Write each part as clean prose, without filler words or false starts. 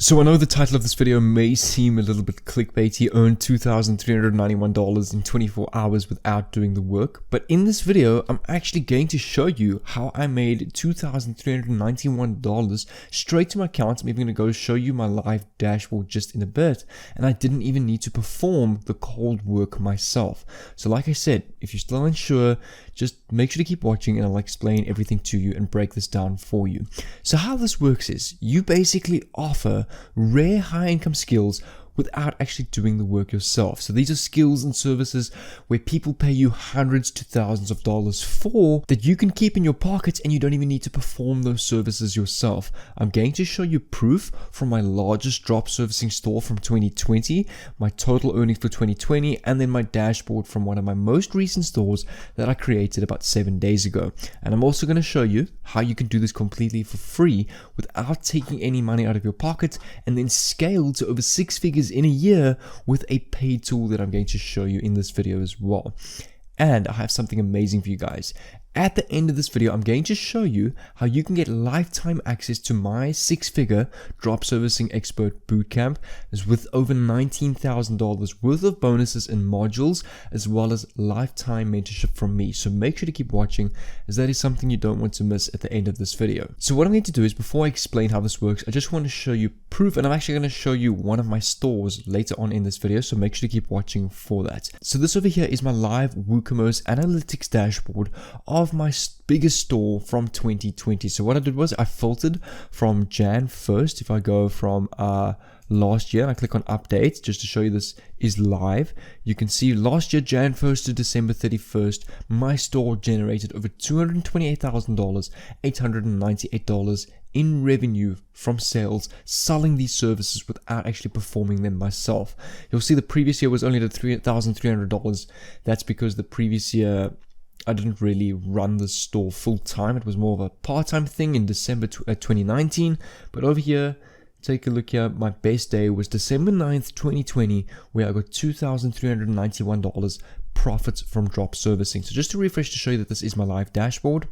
So I know the title of this video may seem a little bit clickbaity. Earned $2,391 in 24 hours without doing the work. But in this video, I'm actually going to show you how I made $2,391 straight to my account. I'm even going to go show you my live dashboard just in a bit. And I didn't even need to perform the cold work myself. So like I said, if you're still unsure, just make sure to keep watching and I'll explain everything to you and break this down for you. So how this works is you basically offer rare high-income skills without actually doing the work yourself. So these are skills and services where people pay you hundreds to thousands of dollars for that you can keep in your pockets and you don't even need to perform those services yourself. I'm going to show you proof from my largest drop servicing store from 2020, my total earnings for 2020, and then my dashboard from one of my most recent stores that I created about 7 days ago. And I'm also going to show you how you can do this completely for free without taking any money out of your pocket and then scale to over 6 figures in a year with a paid tool that I'm going to show you in this video as well. And I have something amazing for you guys. At the end of this video, I'm going to show you how you can get lifetime access to my 6-figure drop servicing expert bootcamp with over $19,000 worth of bonuses and modules, as well as lifetime mentorship from me. So make sure to keep watching, as that is something you don't want to miss at the end of this video. So what I'm going to do is, before I explain how this works, I just want to show you proof, and I'm actually going to show you one of my stores later on in this video, so make sure to keep watching for that. So this over here is my live WooCommerce analytics dashboard of my biggest store from 2020. So what I did was I filtered from Jan 1st. If I go from last year and I click on updates just to show you this is live, you can see last year Jan 1st to December 31st my store generated over $228,000, $898 in revenue from sales selling these services without actually performing them myself. You'll see the previous year was only the $3,300. That's because the previous year I didn't really run the store full time. It was more of a part-time thing in December 2019. But over here, take a look here. My best day was December 9th, 2020, where I got $2,391 profits from drop servicing. So just to refresh to show you that this is my live dashboard.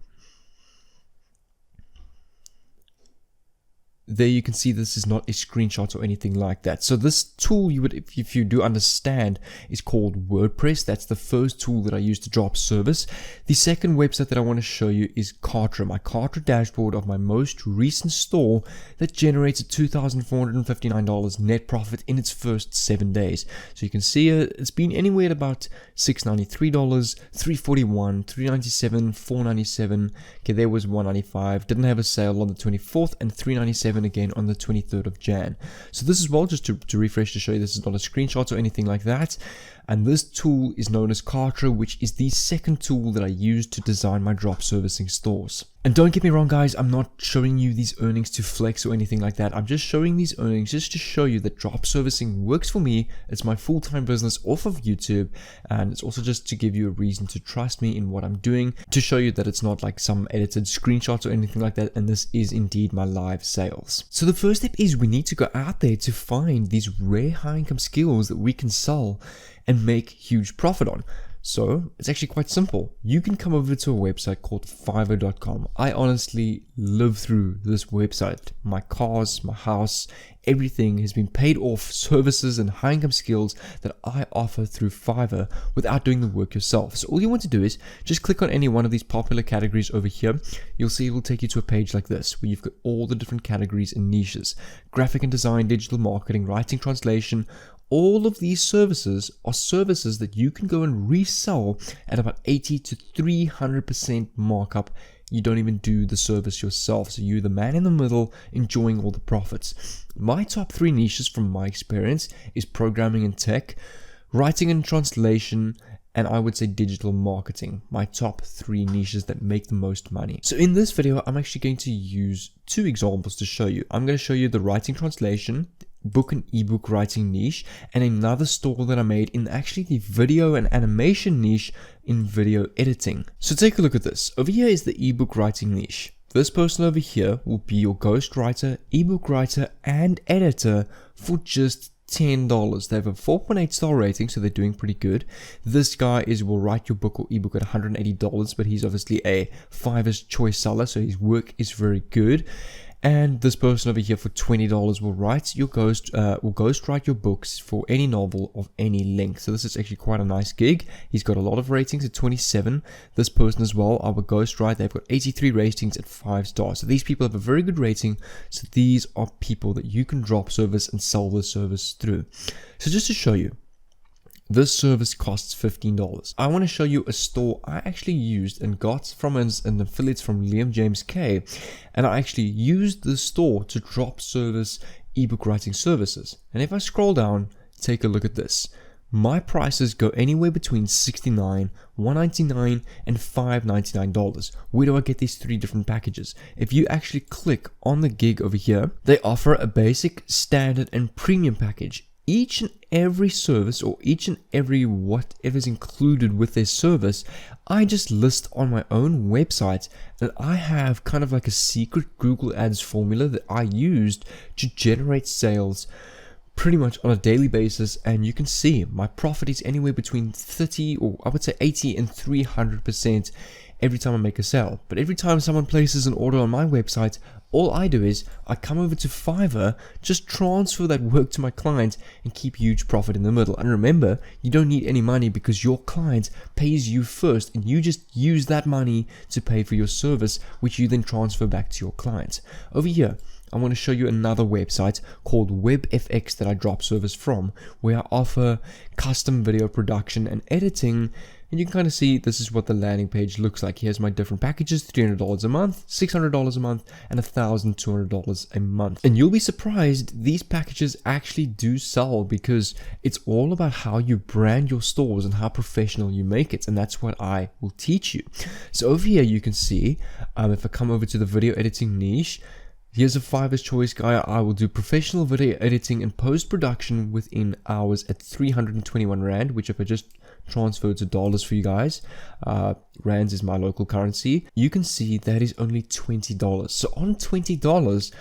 There you can see this is not a screenshot or anything like that. So this tool, you would, if you do understand, is called WordPress. That's the first tool that I use to drop service. The second website that I want to show you is Kartra, my Kartra dashboard of my most recent store that generated $2,459 net profit in its first 7 days. So you can see it's been anywhere at about $693, $341, $397, $497. Okay, there was $195. Didn't have a sale on the 24th, and $397 again on the 23rd of Jan. So this as well, just to refresh to show you, this is not a screenshot or anything like that. And this tool is known as Kartra, which is the second tool that I use to design my drop servicing stores. And don't get me wrong, guys, I'm not showing you these earnings to flex or anything like that. I'm just showing these earnings just to show you that drop servicing works for me. It's my full-time business off of YouTube, and it's also just to give you a reason to trust me in what I'm doing, to show you that it's not like some edited screenshots or anything like that, and this is indeed my live sales. So the first step is we need to go out there to find these rare high-income skills that we can sell and make huge profit on. So it's actually quite simple. You can come over to a website called Fiverr.com. I honestly live through this website. My cars, my house, everything has been paid off services and high income skills that I offer through Fiverr without doing the work yourself. So all you want to do is just click on any one of these popular categories over here. You'll see it will take you to a page like this where you've got all the different categories and niches: graphic and design, digital marketing, writing, translation. All of these services are services that you can go and resell at about 80 to 300% markup. You don't even do the service yourself. So you're the man in the middle enjoying all the profits. My top 3 niches from my experience is programming and tech, writing and translation, and I would say digital marketing. My top 3 niches that make the most money. So in this video, I'm actually going to use 2 examples to show you. I'm going to show you the writing translation, book and ebook writing niche, and another store that I made in actually the video and animation niche in video editing. So take a look at this. Over here is the ebook writing niche. This person over here will be your ghostwriter, ebook writer, and editor for just $10. They have a 4.8 star rating, so they're doing pretty good. This guy will write your book or ebook at $180, but he's obviously a Fiverr's choice seller, so his work is very good. And this person over here for $20 will ghostwrite your books for any novel of any length. So this is actually quite a nice gig. He's got a lot of ratings at 27. This person as well, I will ghostwrite. They've got 83 ratings at 5 stars. So these people have a very good rating. So these are people that you can drop service and sell the service through. So just to show you, this service costs $15. I want to show you a store I actually used and got from an affiliate from Liam James K. And I actually used the store to drop service ebook writing services. And if I scroll down, take a look at this. My prices go anywhere between $69, $199, and $599. Where do I get these 3 different packages? If you actually click on the gig over here, they offer a basic, standard, and premium package. Each and every service, or each and every whatever is included with their service, I just list on my own website, and I have kind of like a secret Google Ads formula that I used to generate sales pretty much on a daily basis. And you can see my profit is anywhere between 30, or I would say 80 and 300% every time I make a sale. But every time someone places an order on my website, all I do is I come over to Fiverr, just transfer that work to my client, and keep huge profit in the middle. And remember, you don't need any money because your client pays you first, and you just use that money to pay for your service, which you then transfer back to your client. Over here, I want to show you another website called WebFX that I drop service from, where I offer custom video production and editing. And you can kind of see this is what the landing page looks like. Here's my different packages: $300 a month, $600 a month, and $1,200 a month. And you'll be surprised, these packages actually do sell, because it's all about how you brand your stores and how professional you make it. And that's what I will teach you. So over here, you can see, if I come over to the video editing niche, here's a Fiverr's Choice guy. I will do professional video editing and post-production within hours at 321 Rand, which if I just transfer to dollars for you guys, Rands is my local currency, you can see that is only $20. So on $20,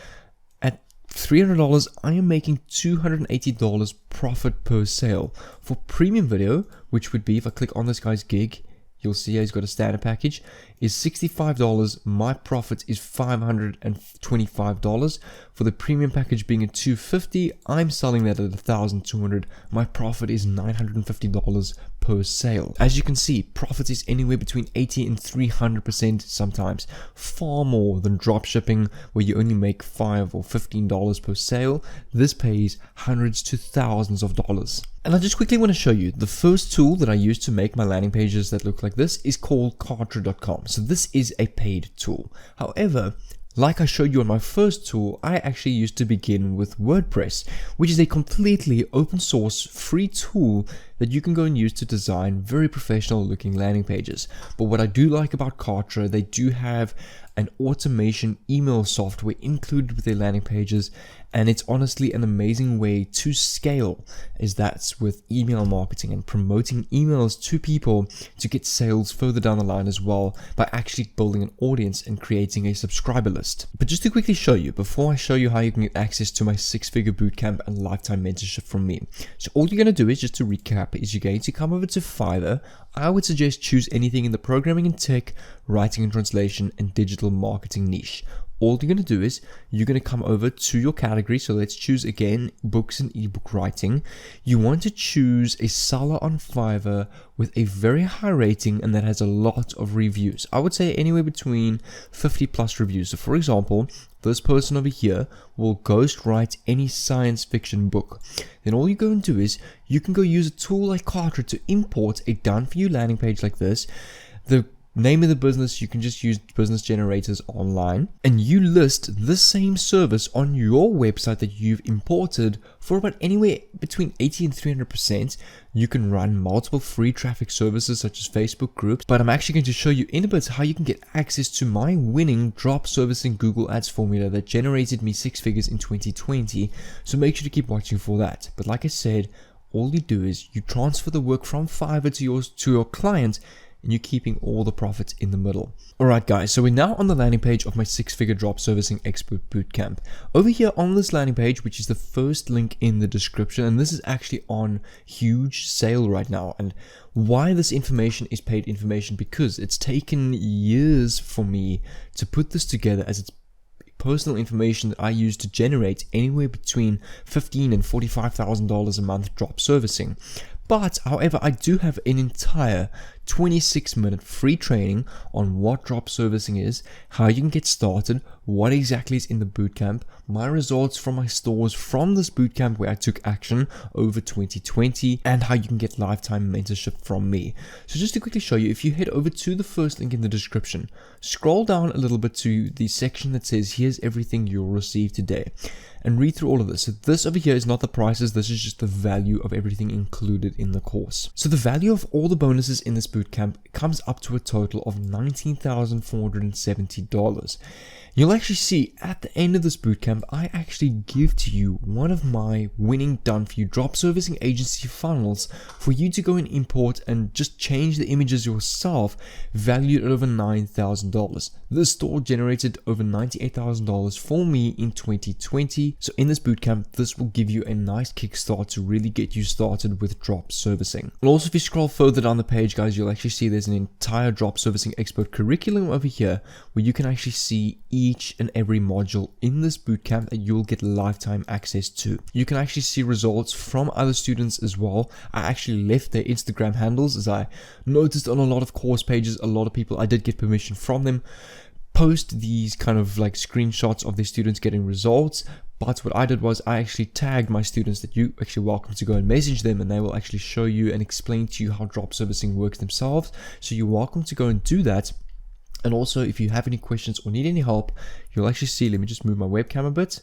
at $300, I am making $280 profit per sale. For premium video, which would be, if I click on this guy's gig, you'll see he's got a standard package, is $65. My profit is $525. For the premium package being at $250, I'm selling that at $1,200. My profit is $950 per sale. As you can see, profit is anywhere between 80 and 300% sometimes, far more than drop shipping, where you only make $5 or $15 per sale. This pays hundreds to thousands of dollars. And I just quickly want to show you the first tool that I use to make my landing pages that look like this is called Kartra.com. So this is a paid tool. However, like I showed you on my first tool, I actually used to begin with WordPress, which is a completely open source free tool that you can go and use to design very professional looking landing pages. But what I do like about Kartra, they do have an automation email software included with their landing pages, and it's honestly an amazing way to scale, is that's with email marketing and promoting emails to people to get sales further down the line as well, by actually building an audience and creating a subscriber list. But just to quickly show you, before I show you how you can get access to my 6-figure bootcamp and lifetime mentorship from me, so all you're going to do is, just to recap, is you're going to come over to Fiverr. I would suggest choose anything in the programming and tech, writing and translation, and digital marketing niche. All you're going to do is you're going to come over to your category. So let's choose again books and ebook writing. You want to choose a seller on Fiverr with a very high rating and that has a lot of reviews. I would say anywhere between 50 plus reviews. So for example, this person over here will ghostwrite any science fiction book. Then all you go and do is you can go use a tool like Kartra to import a done for you landing page like this. The name of the business, you can just use business generators online, and you list the same service on your website that you've imported for about anywhere between 80 and 300%. You can run multiple free traffic services such as Facebook groups, but I'm actually going to show you in a bit how you can get access to my winning drop servicing Google Ads formula that generated me 6 figures in 2020. So make sure to keep watching for that. But like I said, all you do is you transfer the work from Fiverr to your client, and you're keeping all the profits in the middle. Alright guys, so we're now on the landing page of my 6-figure drop servicing expert bootcamp. Over here on this landing page, which is the first link in the description, and this is actually on huge sale right now. And why this information is paid information, because it's taken years for me to put this together, as it's personal information that I use to generate anywhere between $15,000 and $45,000 a month drop servicing. But, however, I do have an entire 26-minute free training on what drop servicing is, how you can get started, what exactly is in the bootcamp, my results from my stores from this bootcamp where I took action over 2020, and how you can get lifetime mentorship from me. So just to quickly show you, if you head over to the first link in the description, scroll down a little bit to the section that says here's everything you'll receive today, and read through all of this. So this over here is not the prices, this is just the value of everything included in the course. So the value of all the bonuses in this bootcamp comes up to a total of $19,470. You'll actually see at the end of this bootcamp, I actually give to you one of my winning done for you drop servicing agency funnels for you to go and import and just change the images yourself, valued at over $9,000. This store generated over $98,000 for me in 2020. So in this bootcamp, this will give you a nice kickstart to really get you started with drop servicing. And also, if you scroll further down the page, guys, you'll actually see there's an entire drop servicing expert curriculum over here where you can actually see each and every module in this bootcamp that you'll get lifetime access to. You can actually see results from other students as well. I actually left their Instagram handles, as I noticed on a lot of course pages, a lot of people, I did get permission from them, post these kind of like screenshots of their students getting results. But what I did was I actually tagged my students that you actually welcome to go and message them, and they will actually show you and explain to you how drop servicing works themselves. So you're welcome to go and do that. And also, if you have any questions or need any help, you'll actually see, let me just move my webcam a bit.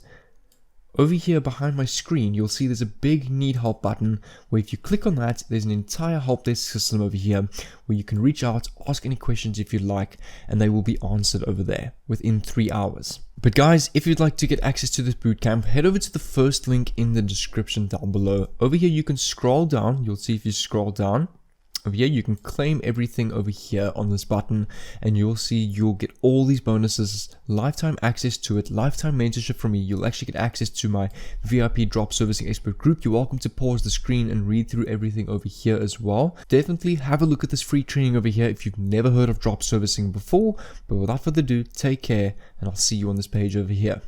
Over here behind my screen, you'll see there's a big need help button where if you click on that, there's an entire help desk system over here where you can reach out, ask any questions if you'd like, and they will be answered over there within 3 hours. But guys, if you'd like to get access to this bootcamp, head over to the first link in the description down below. Over here, you can scroll down. You'll see if you scroll down. Over here, you can claim everything over here on this button, and you'll see you'll get all these bonuses, lifetime access to it, lifetime mentorship from me. You'll actually get access to my VIP drop servicing expert group. You're welcome to pause the screen and read through everything over here as well. Definitely have a look at this free training over here if you've never heard of drop servicing before. But without further ado, take care, and I'll see you on this page over here.